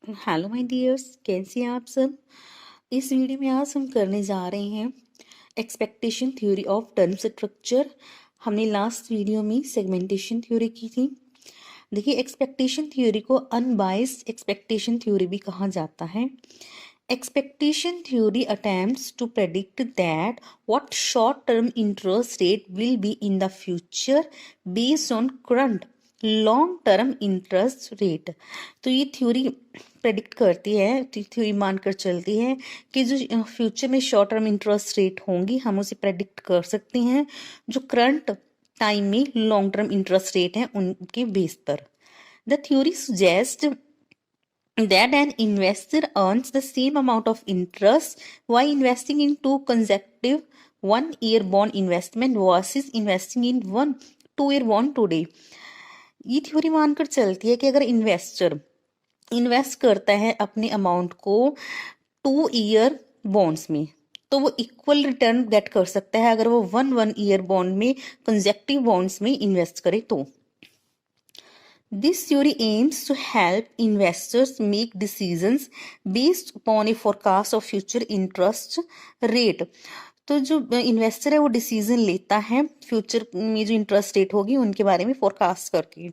Hello my dears, कैसे हैं आप सब। इस वीडियो में आज हम करने जा रहे हैं expectation theory of term structure. हमने लास्ट वीडियो में सेगमेंटेशन थ्योरी की थी। देखिए, एक्सपेक्टेशन थ्योरी को अनबायस्ड एक्सपेक्टेशन थ्योरी भी कहा जाता है। Expectation theory attempts to predict that what short-term interest rate will be in the future based on current long-term interest rate। तो ये थ्योरी प्रेडिक्ट करती है, थ्योरी मानकर चलती है कि जो फ्यूचर में शॉर्ट टर्म इंटरेस्ट रेट होंगी हम उसे प्रेडिक्ट कर सकते हैं जो करंट टाइम में लॉन्ग टर्म इंटरेस्ट रेट है उनके बेस पर। The theory suggest that an investor earns the same amount of interest while investing in two consecutive 1-year bond investment versus investing in one 2-year bond today। ये theory मानकर चलती है कि अगर investor invest करता है अपने अमाउंट को 2-year बॉन्ड्स में तो वो इक्वल रिटर्न गेट कर सकता है अगर वो 1-1-year बॉन्ड में कंसेक्टिव बॉन्ड्स में इन्वेस्ट करे तो। This theory aims to help investors make decisions based upon a forecast of future interest rate। तो जो इन्वेस्टर है वो डिसीजन लेता है फ्यूचर में जो इंटरेस्ट रेट होगी उनके बारे में फोरकास्ट करके।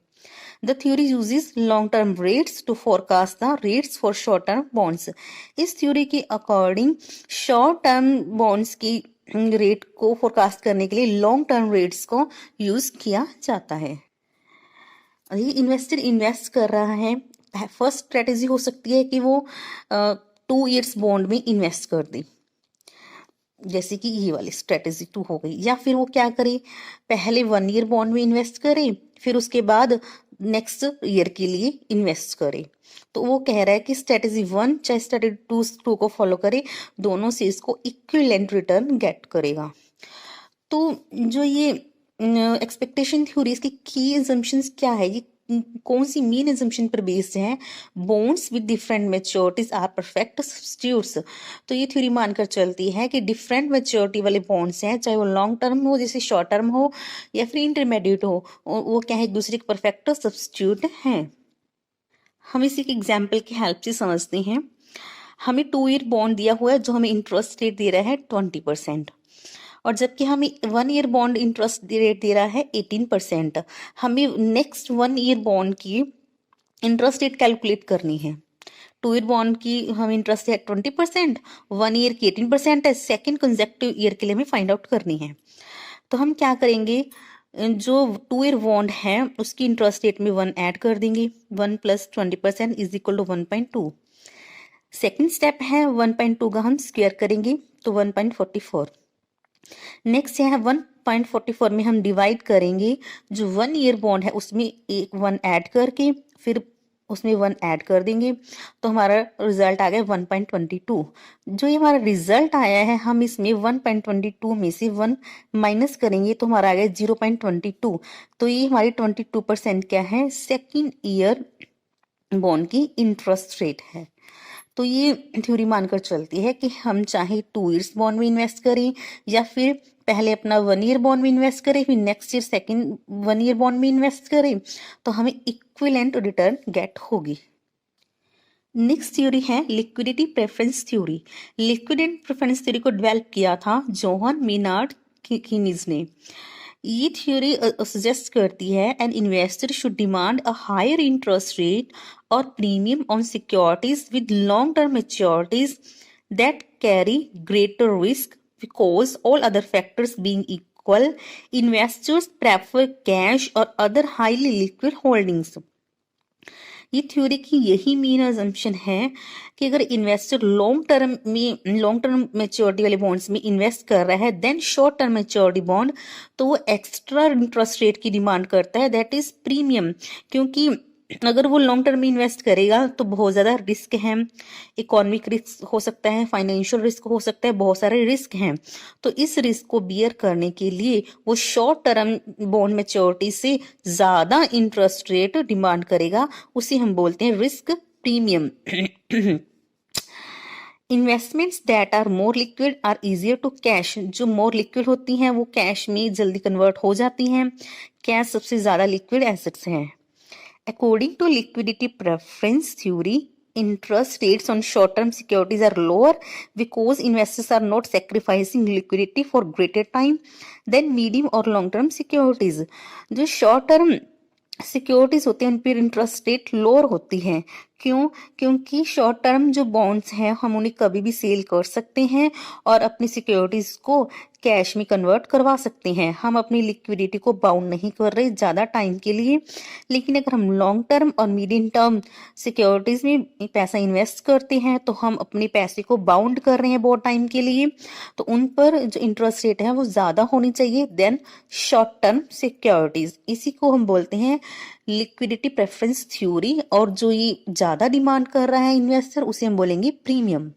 The theory uses long term rates to forecast the rates for short term bonds. इस थ्योरी के अकॉर्डिंग शॉर्ट टर्म बॉन्ड्स की रेट को फोरकास्ट करने के लिए लॉन्ग टर्म रेट्स को यूज किया जाता है। इन्वेस्टर इन्वेस्ट कर रहा है, फर्स्ट स्ट्रेटेजी हो सकती है कि वो 2 years बॉन्ड में इन्वेस्ट कर दे, जैसे कि ये वाली स्ट्रेटेजी 2 हो गई। या फिर वो क्या करे, पहले 1-year बॉन्ड में इन्वेस्ट करे फिर उसके बाद नेक्स्ट ईयर के लिए इन्वेस्ट करे। तो वो कह रहा है कि स्ट्रेटेजी 1 चाहे स्ट्रेटेजी 2 को फॉलो करे, दोनों से इसको इक्विवेलेंट रिटर्न गेट करेगा। तो जो ये एक्सपेक्टेशन थ्योरी इसकी की एजम्पशंस क्या है, ये कौन सी मेन एजम्पशन पर बेस्ड है। Bonds with different maturities are perfect substitutes. तो ये थ्योरी मानकर चलती है कि डिफरेंट मैच्योरिटी वाले बॉन्ड्स हैं, चाहे वो लॉन्ग टर्म हो जैसे शॉर्ट टर्म हो या फिर इंटरमीडिएट हो, वो क्या है एक दूसरे के परफेक्ट सब्स्टिट्यूट हैं। हम इसी के एग्जाम्पल की हेल्प से समझते हैं। हमें 2-year बॉन्ड दिया हुआ है जो हमें इंटरेस्ट रेट दे रहा है 20%, और जबकि हमें 1-year बॉन्ड इंटरेस्ट रेट दे रहा है 18%। हमें नेक्स्ट 1-year बॉन्ड की इंटरेस्ट रेट कैलकुलेट करनी है। 2-year बॉन्ड की हम इंटरेस्ट है 20%, 1-year की 18% है, सेकेंड कंसेक्टिव ईयर के लिए हमें फाइंड आउट करनी है। तो हम क्या करेंगे, जो 2-year बॉन्ड है उसकी इंटरेस्ट रेट में 1 ऐड कर देंगे। 1 + 20% is equal to 1.2। Second step है 1.2 का हम स्क्वायर करेंगे तो 1.44। नेक्स्ट है 1.44 में हम डिवाइड करेंगे जो 1-year बॉन्ड है उसमें एक 1 ऐड करके फिर उसमें 1 ऐड कर देंगे तो हमारा रिजल्ट आ गया 1.22। जो ये हमारा रिजल्ट आया है हम इसमें 1.22 में से 1 माइनस करेंगे तो हमारा आ गया 0.22। तो ये हमारी 22% क्या है, सेकेंड ईयर बॉन्ड की इंटरेस्ट रेट है। तो ये थ्योरी मानकर चलती है कि हम चाहे 2 years बॉन्ड में इन्वेस्ट करें या फिर पहले अपना 1-year बॉन्ड में इन्वेस्ट करें फिर next year second 1-year bond में इन्वेस्ट करें तो हमें इक्विवेलेंट रिटर्न गेट होगी। नेक्स्ट थ्योरी है liquidity preference theory. Liquidity preference theory को डेवलप किया था जोहन मेनार्ड कीनीज ने। ये थ्योरी सजेस्ट करती है an investor should demand a higher interest rate और premium on securities with long term maturities that carry greater risk because all other factors being equal investors prefer cash और other highly liquid holdings. ये theory की यही main assumption है कि अगर investor long term maturity वाले bonds में invest कर रहा है then short term maturity bond, तो वो एक्स्ट्रा इंटरेस्ट रेट की डिमांड करता है, दैट इज प्रीमियम। क्योंकि अगर वो लॉन्ग टर्म में इन्वेस्ट करेगा तो बहुत ज़्यादा रिस्क है, इकोनॉमिक रिस्क हो सकता है, फाइनेंशियल रिस्क हो सकता है, बहुत सारे रिस्क हैं। तो इस रिस्क को बियर करने के लिए वो शॉर्ट टर्म बॉन्ड मैच्योरिटी से ज़्यादा इंटरेस्ट रेट डिमांड करेगा, उसे हम बोलते हैं risk premium. Investments that are more liquid are easier to cash. जो मोर लिक्विड होती हैं वो कैश में जल्दी कन्वर्ट हो जाती हैं। कैश सबसे ज़्यादा लिक्विड एसेट्स हैं। According to liquidity preference theory, interest rates on short-term securities are lower because investors are not sacrificing liquidity for greater time than medium or long-term securities. जो short-term securities होती हैं उन पर interest rate lower होती है। क्यों? क्योंकि short term जो बॉन्ड्स हैं हम उन्हें कभी भी सेल कर सकते हैं और अपनी सिक्योरिटीज को कैश में कन्वर्ट करवा सकते हैं। हम अपनी लिक्विडिटी को बाउंड नहीं कर रहे ज़्यादा टाइम के लिए। लेकिन अगर हम लॉन्ग टर्म और मीडियम टर्म सिक्योरिटीज में पैसा इन्वेस्ट करते हैं तो हम अपने पैसे को बाउंड कर रहे हैं बहुत टाइम के लिए, तो उन पर जो इंटरेस्ट रेट है वो ज़्यादा होनी चाहिए देन शॉर्ट टर्म सिक्योरिटीज। इसी को हम बोलते हैं लिक्विडिटी प्रेफरेंस थ्योरी। और जो ये ज़्यादा डिमांड कर रहा है इन्वेस्टर उसे हम बोलेंगे प्रीमियम।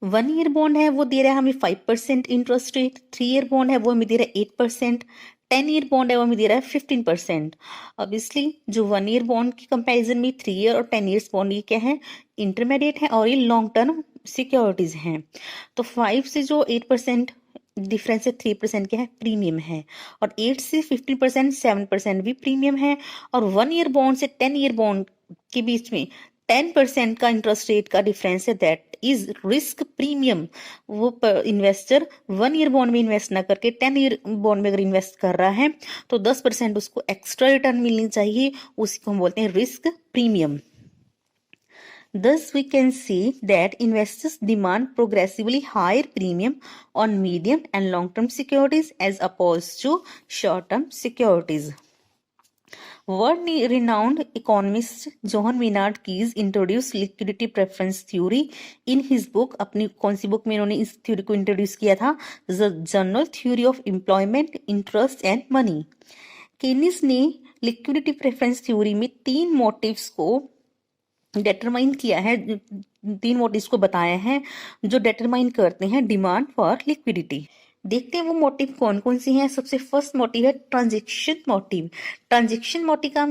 1 ईयर बॉन्ड है वो दे रहा है हमें 5% इंटरेस्ट रेट, 3 ईयर बॉन्ड है वो हमें दे रहा है 8%, 10 ईयर बॉन्ड है वो हमें दे रहा है 15%। ऑब्वियसली जो 1 ईयर बॉन्ड की कंपैरिजन में 3 ईयर और 10 ईयर्स बॉन्ड ये क्या है, इंटरमीडिएट है और ये लॉन्ग टर्म सिक्योरिटीज हैं। तो 5 से जो 8% डिफरेंस है 3% क्या है, प्रीमियम है। और 8 से 15% 7% भी प्रीमियम है। और 1 ईयर बॉन्ड से 10 ईयर बॉन्ड के बीच में 10% का इंटरेस्ट रेट का डिफरेंस है, दैट इज रिस्क प्रीमियम। वो इन्वेस्टर 1 ईयर बॉन्ड में इन्वेस्ट ना करके 10 ईयर बॉन्ड में अगर इन्वेस्ट कर रहा है तो 10% उसको एक्स्ट्रा रिटर्न मिलनी चाहिए, उसी को हम बोलते हैं risk premium. Thus, we can see that investors demand progressively higher premium on medium and long-term securities as opposed to short-term securities. World-renowned economist Johann Maynard Keyes introduced liquidity preference theory in his book. अपनी कौन सी book में इन्होंने इस theory को introduce किया था? The General Theory of Employment, Interest and Money. केनिस ने liquidity preference theory में 3 मोटिव्स को डिटरमाइन किया है, 3 मोटिव्स को बताया है जो डिटरमाइन करते हैं डिमांड फॉर लिक्विडिटी। देखते हैं वो मोटिव कौन कौन सी हैं। सबसे फर्स्ट मोटिव है transaction motive. Transaction motive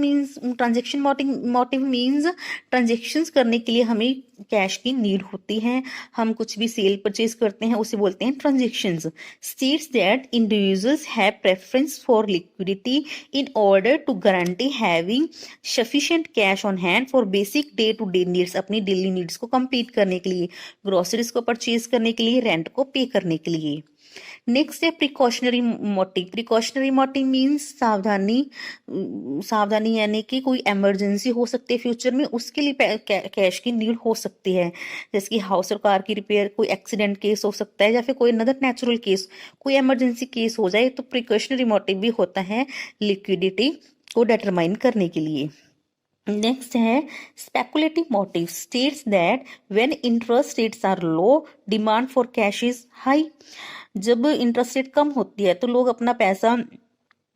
means transactions करने के लिए हमें कैश की नीड होती है। हम कुछ भी सेल परचेज करते हैं उसे बोलते हैं transactions. States that individuals have preference for liquidity in order to guarantee having sufficient cash on hand for basic day to day needs, अपनी डेली नीड्स को कंप्लीट करने के लिए, ग्रोसरीज को परचेज करने के लिए, रेंट को पे करने के लिए। नेक्स्ट है precautionary motive. Precautionary motive means सावधानी यानी कि कोई इमरजेंसी हो सकती है फ्यूचर में, उसके लिए कैश की नीड हो सकती है। जैसे कि हाउस और कार की रिपेयर, कोई एक्सीडेंट केस हो सकता है या फिर कोई अनदर नेचुरल केस, कोई इमरजेंसी केस हो जाए तो प्रिकॉशनरी मोटिव भी होता है लिक्विडिटी को डिटरमाइन करने के लिए। नेक्स्ट है speculative motive. States that when interest rates are low demand for cash is high. जब इंटरेस्ट रेट कम होती है तो लोग अपना पैसा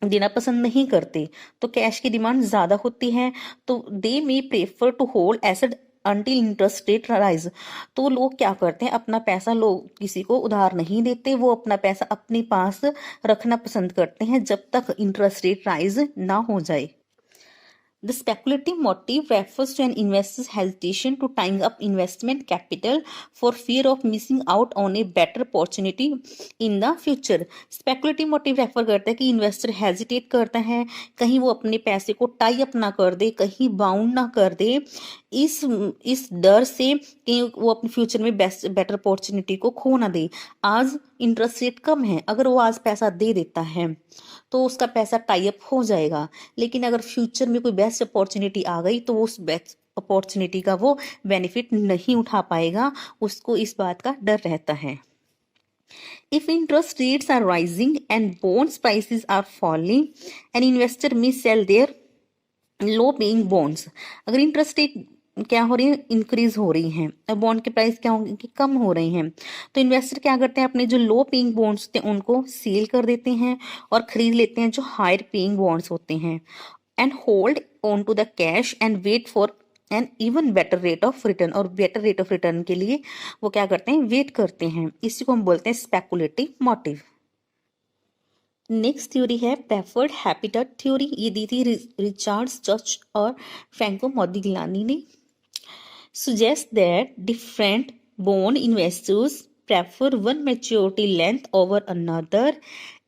देना पसंद नहीं करते, तो कैश की डिमांड ज्यादा होती है, तो they may prefer to hold asset until interest rate rise. तो लोग क्या करते हैं, अपना पैसा लोग किसी को उधार नहीं देते, वो अपना पैसा अपने पास रखना पसंद करते हैं जब तक इंटरेस्ट रेट राइज ना हो जाए। The speculative motive refers to an investor's hesitation to tying up investment capital for fear of missing out on a better opportunity in the future. Speculative motive refer करता है कि investor hesitate करता है, कहीं वो अपने पैसे को टाई अप ना कर दे, कहीं बाउंड ना कर दे, इस डर से कि वो अपने फ्यूचर में बेटर अपॉर्चुनिटी को खो ना दे। आज इंटरेस्ट रेट कम है, अगर वो आज पैसा दे देता है तो उसका पैसा टाई अप हो जाएगा, लेकिन अगर फ्यूचर में कोई बेस्ट अपॉर्चुनिटी आ गई तो उस बेस्ट अपॉर्चुनिटी का वो बेनिफिट नहीं उठा पाएगा, उसको इस बात का डर रहता है। If interest rates are rising and bonds prices are falling, an investor may sell their low paying bonds. अगर इंटरेस्ट रेट क्या हो रही है, इंक्रीज हो रही हैं, और बॉन्ड के प्राइस क्या होंगे कि कम हो रहे हैं, तो इन्वेस्टर क्या करते हैं, अपने जो लो पेइंग बॉन्ड्स होते हैं उनको सेल कर देते हैं और खरीद लेते हैं जो हायर पेइंग बॉन्ड्स होते हैं, and hold on to the cash and wait for an even better rate of return. और बेटर रेट ऑफ रिटर्न के लिए वो क्या करते हैं, वेट करते हैं। इसी को हम बोलते हैं स्पेकुलेटिव मोटिव। नेक्स्ट थ्योरी है प्रेफर्ड हैबिटेट थ्योरी। ये दी थी रिचर्ड चर्च और फ्रैंको मोदिग्लानी ने। Suggests that different bond investors prefer one maturity length over another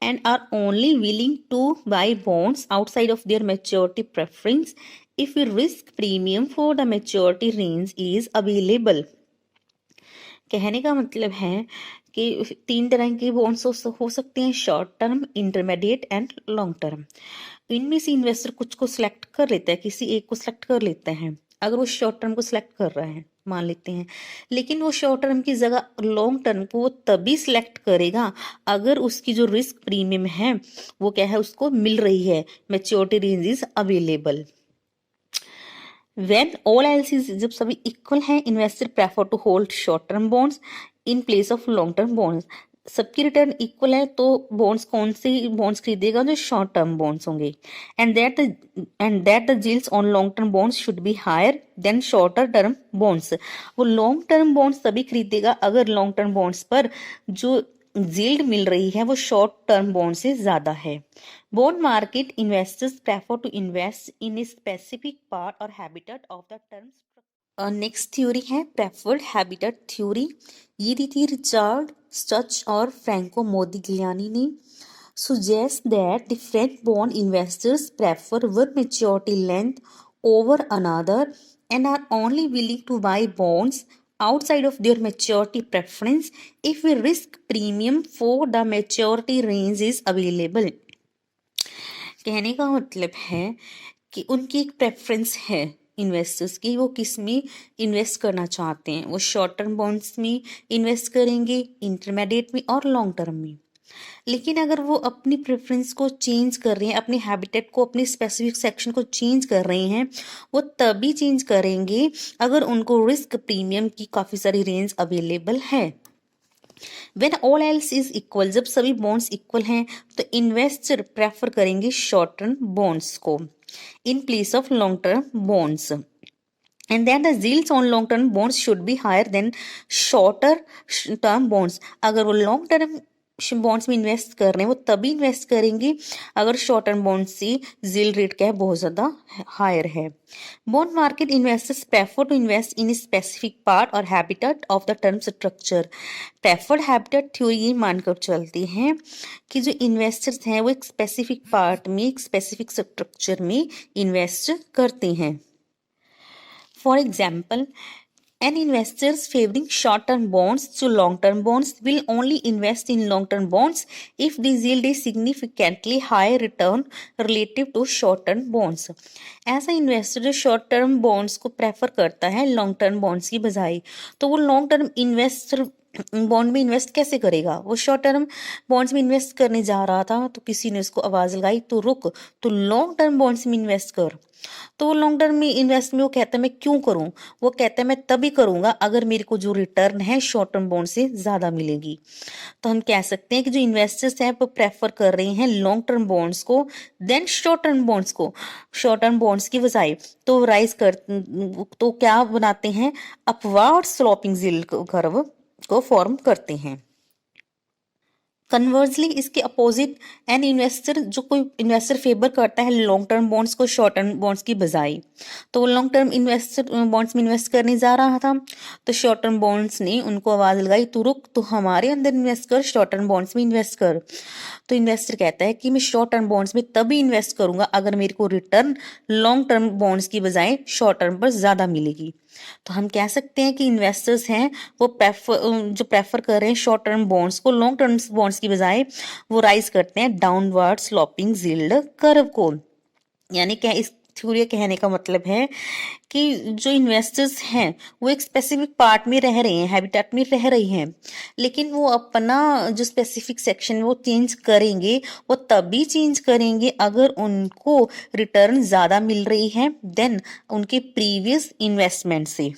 and are only willing to buy bonds outside of their maturity preference if risk premium for the maturity range is available। कहने का मतलब है कि 3 तरह के bonds हो सकते हैं, short term, intermediate and long term. इनमें से इन्वेस्टर कुछ को सिलेक्ट कर लेता है, किसी एक को सिलेक्ट कर लेता है। अगर वो शॉर्ट टर्म को सिलेक्ट कर रहा है मान लेते हैं, लेकिन वो शॉर्ट टर्म की जगह लॉन्ग टर्म को वो तभी सिलेक्ट करेगा अगर उसकी जो रिस्क प्रीमियम है वो क्या है, उसको मिल रही है, maturity range is available. When all else is, जब सभी इक्वल हैं, investor prefer to hold short term bonds in place of long term bonds. सबकी रिटर्न इक्वल है तो बॉन्ड्स कौन से बॉन्ड्स खरीदेगा, जो शॉर्ट टर्म बॉन्ड्स होंगे। And that the yields on long term bonds should be higher than shorter term bonds. वो long term bonds तभी खरीदेगा अगर लॉन्ग टर्म बॉन्ड्स पर जो यील्ड मिल रही है वो शॉर्ट टर्म बॉन्ड से ज्यादा है। Bond market investors prefer to invest in a specific part और habitat of the term. Next theory है प्रेफर्ड हैबिटेट थ्योरी। ये दी थी रिचर्ड स्टच और फ्रैंको मोदिग्लियानी ने। suggest that different bond investors prefer one maturity length over another and are only willing to buy bonds outside of their maturity preference if a risk premium for the maturity range is available। कहने का मतलब है कि उनकी एक preference है investors की, वो किस में इन्वेस्ट करना चाहते हैं। वो शॉर्ट टर्म बॉन्ड्स में इन्वेस्ट करेंगे, इंटरमीडिएट में और लॉन्ग टर्म में। लेकिन अगर वो अपनी प्रेफरेंस को चेंज कर रहे हैं, अपने हैबिटेट को, अपने स्पेसिफिक सेक्शन को चेंज कर रहे हैं, वो तभी चेंज करेंगे अगर उनको रिस्क प्रीमियम की काफ़ी सारी रेंज अवेलेबल है। When all else is equal, जब सभी बॉन्ड्स इक्वल हैं तो इन्वेस्टर प्रेफर करेंगे शॉर्ट टर्म बॉन्ड्स को इन place of long term bonds. And then the yields on long term bonds should be higher than shorter term bonds। अगर वो long term bonds में invest कर रहे हैं वो तभी इन्वेस्ट करेंगे अगर शॉर्ट टर्म बॉन्ड से यील्ड रेट क्या है, बहुत ज़्यादा हायर है। Bond market investors prefer to invest in specific part और habitat of the term structure. Preferred habitat theory ये मानकर चलती हैं कि जो इन्वेस्टर्स हैं वो एक स्पेसिफिक पार्ट में, एक स्पेसिफिक स्ट्रक्चर में इन्वेस्ट करते हैं। For example, an investors favoring short-term bonds to long-term bonds will only invest in long-term bonds if they yield a significantly higher return relative to short-term bonds। ऐसा investor जो short term bonds को prefer करता है long term bonds की बजाय, तो वो long term investor bond में इन्वेस्ट कैसे करेगा। वो शॉर्ट टर्म बॉन्ड्स में इन्वेस्ट करने जा रहा था तो किसी ने उसको आवाज़ लगाई तो रुक, तो लॉन्ग टर्म बॉन्ड्स में इन्वेस्ट कर। तो वो लॉन्ग टर्म में इन्वेस्ट में वो कहता है मैं क्यों करूं, वो कहता है मैं तभी करूंगा अगर मेरे को जो रिटर्न है शॉर्ट टर्म बॉन्ड से ज़्यादा मिलेगी। तो हम कह सकते हैं कि जो इन्वेस्टर्स हैं वो प्रेफर कर रहे हैं लॉन्ग टर्म बॉन्ड्स को देन शॉर्ट टर्म बॉन्ड्स को, शॉर्ट टर्म बॉन्ड्स की बजाय। तो राइज कर तो क्या बनाते हैं, अपवार्ड स्लोपिंग यील्ड कर्व को फॉर्म करते हैं। कन्वर्सली इसके अपोजिट एन इन्वेस्टर, जो कोई इन्वेस्टर फेवर करता है लॉन्ग टर्म बॉन्ड्स को शॉर्ट टर्म बॉन्ड्स की बजाय, तो वो लॉन्ग टर्म इन्वेस्टर बॉन्ड्स में इन्वेस्ट करने जा रहा था तो शॉर्ट टर्म बॉन्ड्स ने उनको आवाज़ लगाई तू रुक, तो हमारे अंदर इन्वेस्ट कर, शॉर्ट टर्म बॉन्ड्स में इन्वेस्ट कर। तो इन्वेस्टर कहता है कि मैं शॉर्ट टर्म बॉन्ड्स में तभी इन्वेस्ट करूंगा अगर मेरे को रिटर्न लॉन्ग टर्म बॉन्ड्स की बजाय शॉर्ट टर्म पर ज़्यादा मिलेगी। तो हम कह सकते हैं कि इन्वेस्टर्स हैं वो प्रेफर कर रहे हैं शॉर्ट टर्म बॉन्ड्स को लॉन्ग टर्म बॉन्ड्स की बजाय, वो राइज करते हैं डाउनवर्ड स्लोपिंग यील्ड कर्व को। यानी क्या इस थ्योरी कहने का मतलब है कि जो इन्वेस्टर्स हैं वो एक स्पेसिफिक पार्ट में रह रहे हैं, हैबिटेट में रह रही हैं, लेकिन वो अपना जो स्पेसिफिक सेक्शन वो चेंज करेंगे, वो तभी चेंज करेंगे अगर उनको रिटर्न ज़्यादा मिल रही है देन उनके प्रीवियस इन्वेस्टमेंट से।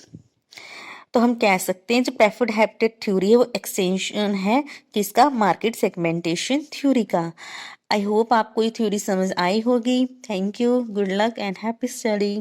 तो हम कह सकते हैं जो प्रेफर्ड हैबिटेट थ्योरी है वो एक्सटेंशन है किसका, मार्केट सेगमेंटेशन थ्योरी का। आई होप आपको ये थ्योरी समझ आई होगी। Thank you, good luck and happy study.